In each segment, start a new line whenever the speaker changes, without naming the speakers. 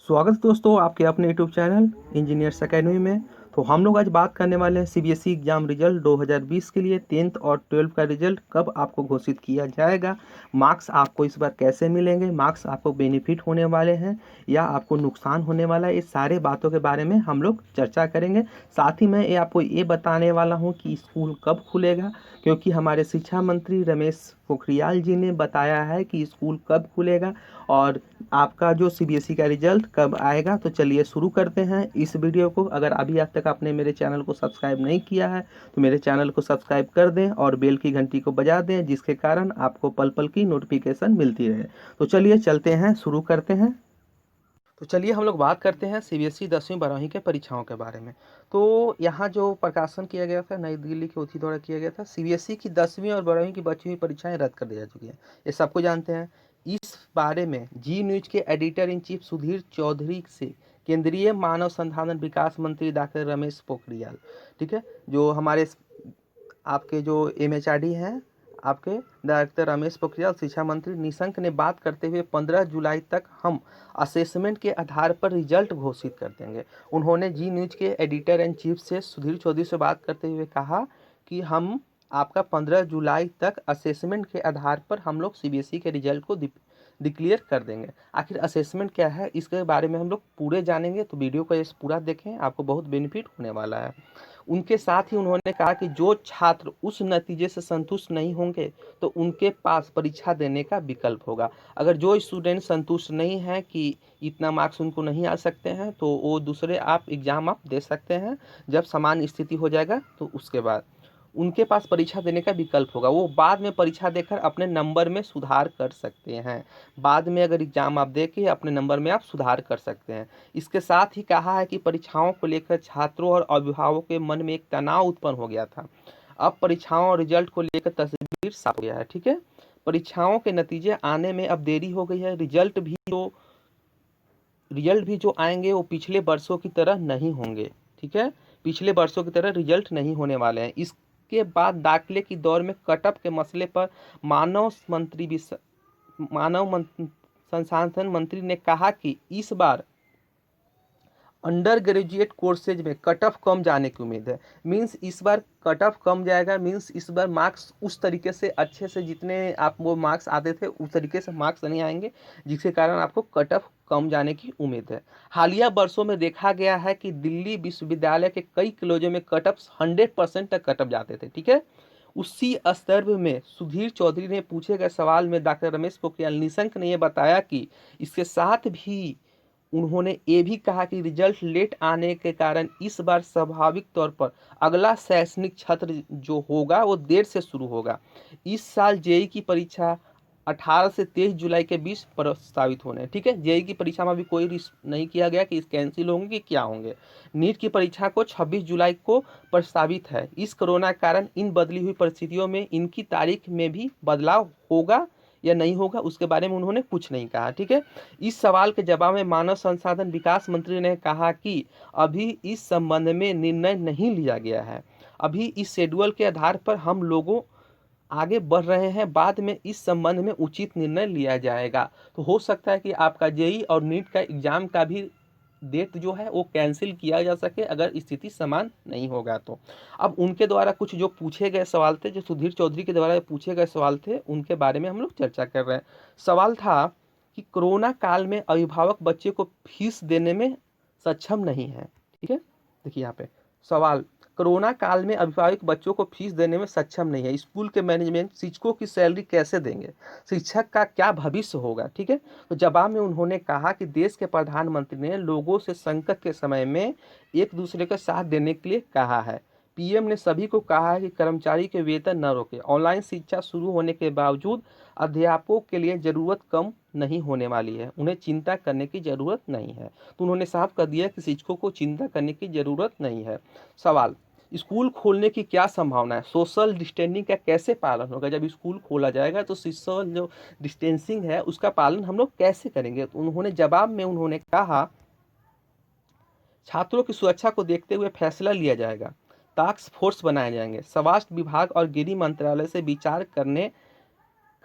स्वागत है दोस्तों आपके अपने यूट्यूब चैनल इंजीनियर्स एकेडमी में। तो हम लोग आज बात करने वाले हैं सीबीएसई एग्जाम रिजल्ट 2020 के लिए 10th और 12th का रिजल्ट कब आपको घोषित किया जाएगा। मार्क्स आपको इस बार कैसे मिलेंगे, मार्क्स आपको बेनिफिट होने वाले हैं या आपको नुकसान होने वाला है, इस सारे बातों के बारे में हम लोग चर्चा करेंगे। साथ ही मैं आपको ये बताने वाला हूँ कि स्कूल कब खुलेगा, क्योंकि हमारे शिक्षा मंत्री रमेश पोखरियाल जी ने बताया है कि स्कूल कब खुलेगा और आपका जो सीबीएसई का रिजल्ट कब आएगा। तो चलिए शुरू करते हैं इस वीडियो को। अगर अभी आज तक आपने मेरे चैनल को सब्सक्राइब नहीं किया है तो मेरे चैनल को सब्सक्राइब कर दें और बेल की घंटी को बजा दें, जिसके कारण आपको पल पल की नोटिफिकेशन मिलती रहे। तो चलिए चलते हैं, शुरू करते हैं। तो चलिए हम लोग बात करते हैं सीबीएसई 10वीं 12वीं के परीक्षाओं के बारे में। तो यहाँ जो प्रकाशन किया गया था नई दिल्ली के ओथी द्वारा किया गया था, सीबीएसई की 10वीं और 12वीं की बची हुई परीक्षाएं रद्द कर दी जा चुकी हैं, ये सबको जानते हैं। इस बारे में जी न्यूज के editor in chief Sudhir Chaudhary से केंद्रीय मानव संसाधन विकास मंत्री डॉक्टर रमेश पोखरियाल, ठीक है, जो हमारे आपके जो एमएचआरडी हैं, आपके डायरेक्टर रमेश पोखरियाल, शिक्षा मंत्री निशंक ने बात करते हुए 15 जुलाई तक हम असेसमेंट के आधार पर रिजल्ट घोषित कर देंगे। उन्होंने जी न्यूज के एडिटर इन चीफ से सुधीर चौधरी से बात करते हुए कहा कि हम आपका 15 जुलाई तक असेसमेंट के आधार पर हम लोग सीबीएसई के रिजल्ट को डिक्लेयर कर देंगे। आखिर असेसमेंट क्या है, इसके बारे में हम लोग पूरे जानेंगे, तो वीडियो को इस पूरा देखें, आपको बहुत बेनिफिट होने वाला है। उनके साथ ही उन्होंने कहा कि जो छात्र उस नतीजे से संतुष्ट नहीं होंगे तो उनके पास परीक्षा देने का विकल्प होगा। अगर जो स्टूडेंट संतुष्ट नहीं है कि इतना मार्क्स उनको नहीं आ सकते हैं तो वो दूसरे एग्ज़ाम आप दे सकते हैं। जब समान स्थिति हो जाएगा तो उसके बाद उनके पास परीक्षा देने का विकल्प होगा, वो बाद में परीक्षा देकर अपने नंबर में सुधार कर सकते हैं। बाद में अगर एग्जाम आप दे के अपने नंबर में आप सुधार कर सकते हैं। इसके साथ ही कहा है कि परीक्षाओं को लेकर छात्रों और अभिभावकों के मन में एक तनाव उत्पन्न हो गया था, अब परीक्षाओं और रिजल्ट को लेकर तस्वीर साफ हो गया है। ठीक है, परीक्षाओं के नतीजे आने में अब देरी हो गई है। रिजल्ट भी जो आएंगे वो पिछले वर्षों की तरह नहीं होंगे। ठीक है, पिछले वर्षों की तरह रिजल्ट नहीं होने वाले हैं। इसके बाद दाखिले की दौर में कटअप के मसले पर मानव संसाधन मंत्री ने कहा कि इस बार अंडर ग्रेजुएट कोर्सेज में कट ऑफ कम जाने की उम्मीद है। मींस इस बार कट ऑफ कम जाएगा, मींस इस बार मार्क्स उस तरीके से अच्छे से जितने आप वो मार्क्स आते थे उस तरीके से मार्क्स नहीं आएंगे, जिसके कारण आपको कट ऑफ कम जाने की उम्मीद है। हालिया वर्षों में देखा गया है कि दिल्ली विश्वविद्यालय के कई कॉलेजों में कट ऑफ 100% तक कट ऑफ जाते थे। ठीक है, उसी संदर्भ में सुधीर चौधरी ने पूछे गए सवाल में डॉक्टर रमेश पोखरियाल निशंक ने यह बताया कि इसके साथ भी उन्होंने ये भी कहा कि रिजल्ट लेट आने के कारण इस बार स्वाभाविक तौर पर अगला शैक्षणिक सत्र जो होगा वो देर से शुरू होगा। इस साल जेई की परीक्षा 18 से 23 जुलाई के बीच प्रस्तावित होने। ठीक है, जेई की परीक्षा में अभी कोई नहीं किया गया कि कैंसिल होंगे कि क्या होंगे। नीट की परीक्षा को 26 जुलाई को प्रस्तावित है। इस कोरोना के कारण इन बदली हुई परिस्थितियों में इनकी तारीख में भी बदलाव होगा या नहीं होगा, उसके बारे में उन्होंने कुछ नहीं कहा। ठीक है, इस सवाल के जवाब में मानव संसाधन विकास मंत्री ने कहा कि अभी इस संबंध में निर्णय नहीं लिया गया है। अभी इस शेड्यूल के आधार पर हम लोगों आगे बढ़ रहे हैं, बाद में इस संबंध में उचित निर्णय लिया जाएगा। तो हो सकता है कि आपका जेई और नीट का एग्जाम का भी डेट जो है वो कैंसिल किया जा सके अगर स्थिति समान नहीं होगा तो। अब उनके द्वारा कुछ जो पूछे गए सवाल थे, जो सुधीर चौधरी के द्वारा पूछे गए सवाल थे, उनके बारे में हम लोग चर्चा कर रहे हैं। सवाल था कि कोरोना काल में अभिभावक बच्चे को फीस देने में सक्षम नहीं है। ठीक है, देखिए यहाँ पे सवाल, कोरोना काल में अभिभावक बच्चों को फीस देने में सक्षम नहीं है, स्कूल के मैनेजमेंट शिक्षकों की सैलरी कैसे देंगे, शिक्षक का क्या भविष्य होगा। ठीक है, तो जवाब में उन्होंने कहा कि देश के प्रधानमंत्री ने लोगों से संकट के समय में एक दूसरे का साथ देने के लिए कहा है। पीएम ने सभी को कहा है कि कर्मचारी के वेतन न रोके। ऑनलाइन शिक्षा शुरू होने के बावजूद अध्यापकों के लिए जरूरत कम नहीं होने वाली है, उन्हें चिंता करने की जरूरत नहीं है। तो उन्होंने साफ कर दिया कि शिक्षकों को चिंता करने की जरूरत नहीं है। सवाल, स्कूल खोलने की क्या संभावना है, सोशल डिस्टेंसिंग का कैसे पालन होगा। जब स्कूल खोला जाएगा तो सोशल जो डिस्टेंसिंग है उसका पालन हम लोग कैसे करेंगे। तो उन्होंने जवाब में उन्होंने कहा छात्रों की सुरक्षा को देखते हुए फैसला लिया जाएगा, टास्क फोर्स बनाए जाएंगे, स्वास्थ्य विभाग और गृह मंत्रालय से विचार करने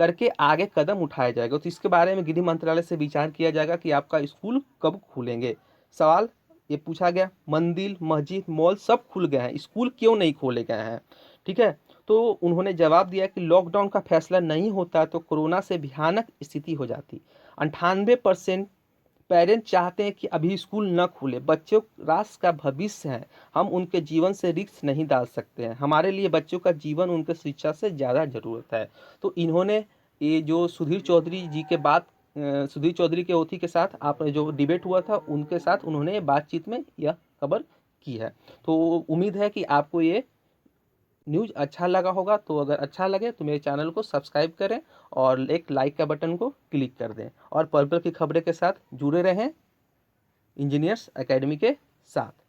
करके आगे कदम उठाया जाएगा। तो इसके बारे में गृह मंत्रालय से विचार किया जाएगा कि आपका स्कूल कब खुलेंगे। सवाल ये पूछा गया, मंदिर, मस्जिद, मॉल सब खुल गए हैं, स्कूल क्यों नहीं खोले गए हैं? ठीक है, तो उन्होंने जवाब दिया कि लॉकडाउन का फैसला नहीं होता तो कोरोना से भयानक स्थिति हो जाती। 98% पेरेंट्स चाहते हैं कि अभी स्कूल न खुले, बच्चों राष्ट्र का भविष्य है, हम उनके जीवन से रिस्क नहीं डाल सकते हैं, हमारे लिए बच्चों का जीवन उनके शिक्षा से ज़्यादा ज़रूरत है। तो इन्होंने ये जो सुधीर चौधरी जी के बाद सुधीर चौधरी के ओथी के साथ आप जो डिबेट हुआ था उनके साथ उन्होंने बातचीत में यह खबर की है। तो उम्मीद है कि आपको ये न्यूज़ अच्छा लगा होगा। तो अगर अच्छा लगे तो मेरे चैनल को सब्सक्राइब करें और एक लाइक का बटन को क्लिक कर दें और पर्पल की खबरें के साथ जुड़े रहें इंजीनियर्स एकेडमी के साथ।